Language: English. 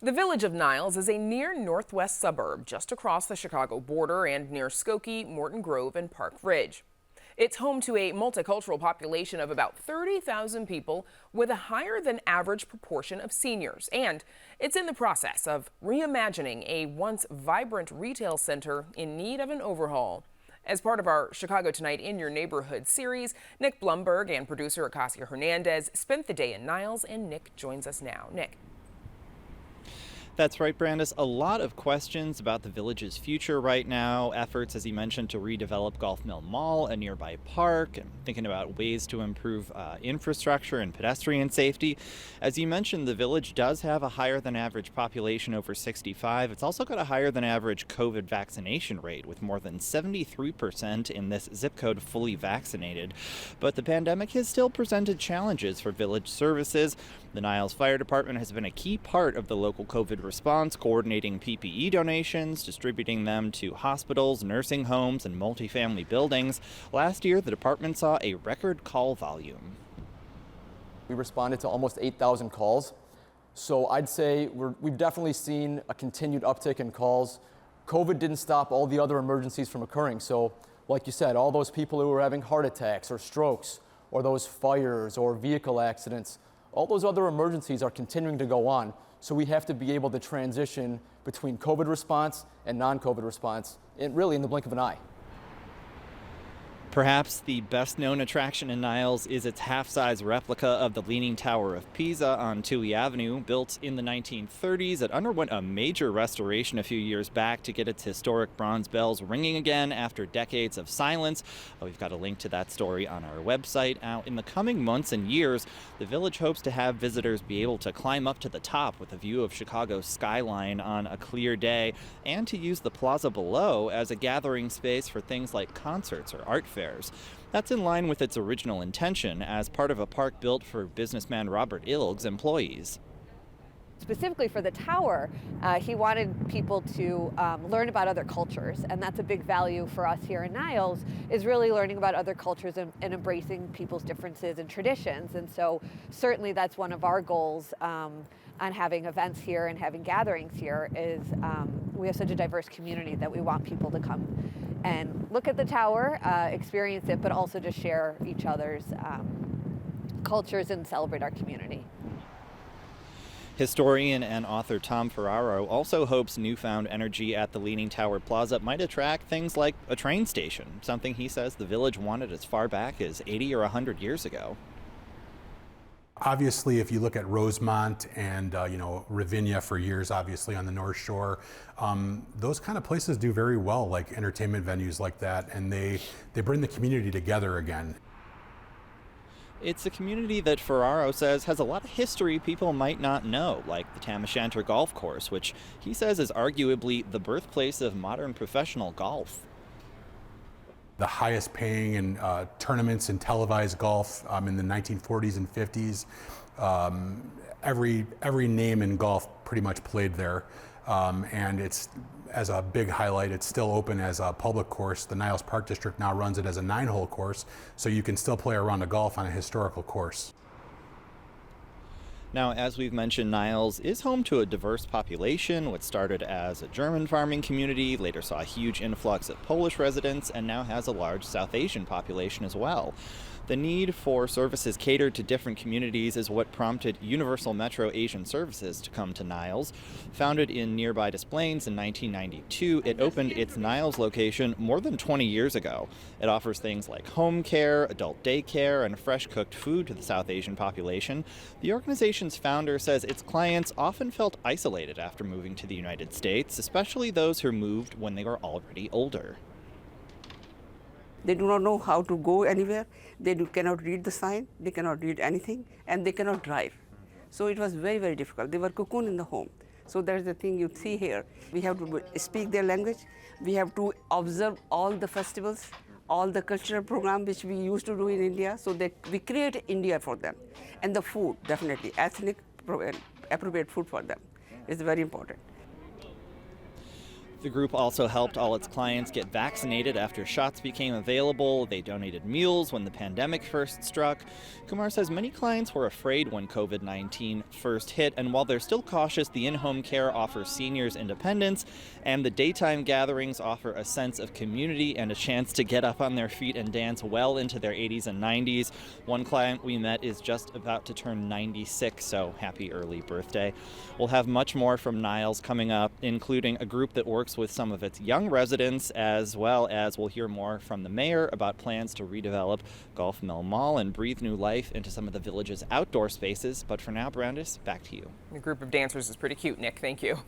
The village of Niles is a near northwest suburb just across the Chicago border and near Skokie, Morton Grove, and Park Ridge. It's home to a multicultural population of about 30,000 people with a higher than average proportion of seniors. And it's in the process of reimagining a once vibrant retail center in need of an overhaul. As part of our Chicago Tonight in Your Neighborhood series, Nick Blumberg and producer Acacia Hernandez spent the day in Niles, and Nick joins us now. Nick. That's right, Brandis. A lot of questions about the village's future right now. Efforts, as you mentioned, to redevelop Golf Mill Mall, a nearby park, and thinking about ways to improve infrastructure and pedestrian safety. As you mentioned, the village does have a higher than average population over 65. It's also got a higher than average COVID vaccination rate, with more than 73% in this zip code fully vaccinated. But the pandemic has still presented challenges for village services. The Niles Fire Department has been a key part of the local COVID response, coordinating PPE donations, distributing them to hospitals, nursing homes, and multifamily buildings. Last year, the department saw a record call volume. We responded to almost 8,000 calls. So I'd say we've definitely seen a continued uptick in calls. COVID didn't stop all the other emergencies from occurring. So like you said, all those people who were having heart attacks or strokes, or those fires or vehicle accidents, all those other emergencies are continuing to go on. So we have to be able to transition between COVID response and non-COVID response, really in the blink of an eye. Perhaps the best known attraction in Niles is its half-size replica of the Leaning Tower of Pisa on Touhy Avenue. Built in the 1930s, it underwent a major restoration a few years back to get its historic bronze bells ringing again after decades of silence. We've got a link to that story on our website. Now, in the coming months and years, the village hopes to have visitors be able to climb up to the top with a view of Chicago's skyline on a clear day, and to use the plaza below as a gathering space for things like concerts or art fairs. That's in line with its original intention as part of a park built for businessman Robert Ilg's employees. Specifically for the tower, he wanted people to learn about other cultures, and that's a big value for us here in Niles, is really learning about other cultures and embracing people's differences and traditions. And so certainly that's one of our goals on having events here and having gatherings here is we have such a diverse community that we want people to come and look at the tower, experience it, but also to share each other's cultures and celebrate our community. Historian and author Tom Ferraro also hopes newfound energy at the Leaning Tower Plaza might attract things like a train station, something he says the village wanted as far back as 80 or 100 years ago. Obviously, if you look at Rosemont and Ravinia for years, obviously on the North Shore, those kind of places do very well, like entertainment venues like that, and they bring the community together again. It's a community that Ferraro says has a lot of history people might not know, like the Tam O'Shanter Golf Course, which he says is arguably the birthplace of modern professional golf. The highest paying in tournaments in televised golf in the 1940s and 50s. Every name in golf pretty much played there. And it's, as a big highlight, it's still open as a public course. The Niles Park District now runs it as a 9-hole course, so you can still play a round of golf on a historical course. Now, as we've mentioned, Niles is home to a diverse population. What started as a German farming community later saw a huge influx of Polish residents and now has a large South Asian population as well. The need for services catered to different communities is what prompted Universal Metro Asian Services to come to Niles. Founded in nearby Des Plaines in 1992, it opened its Niles location more than 20 years ago. It offers things like home care, adult daycare, and fresh cooked food to the South Asian population. The organization's founder says its clients often felt isolated after moving to the United States, especially those who moved when they were already older. They do not know how to go anywhere. They cannot read the sign, they cannot read anything, and they cannot drive. So it was very, very difficult. They were cocooned in the home. So that's the thing you see here. We have to speak their language. We have to observe all the festivals, all the cultural programs which we used to do in India, so that we create India for them. And the food, definitely, ethnic, appropriate food for them is very important. The group also helped all its clients get vaccinated after shots became available. They donated meals when the pandemic first struck. Kumar says many clients were afraid when COVID-19 first hit, and while they're still cautious, the in-home care offers seniors independence, and the daytime gatherings offer a sense of community and a chance to get up on their feet and dance well into their 80s and 90s. One client we met is just about to turn 96, so happy early birthday. We'll have much more from Niles coming up, including a group that works with some of its young residents, as well as we'll hear more from the mayor about plans to redevelop Golf Mill Mall and breathe new life into some of the village's outdoor spaces. But for now, Brandis, back to you. The group of dancers is pretty cute, Nick. Thank you.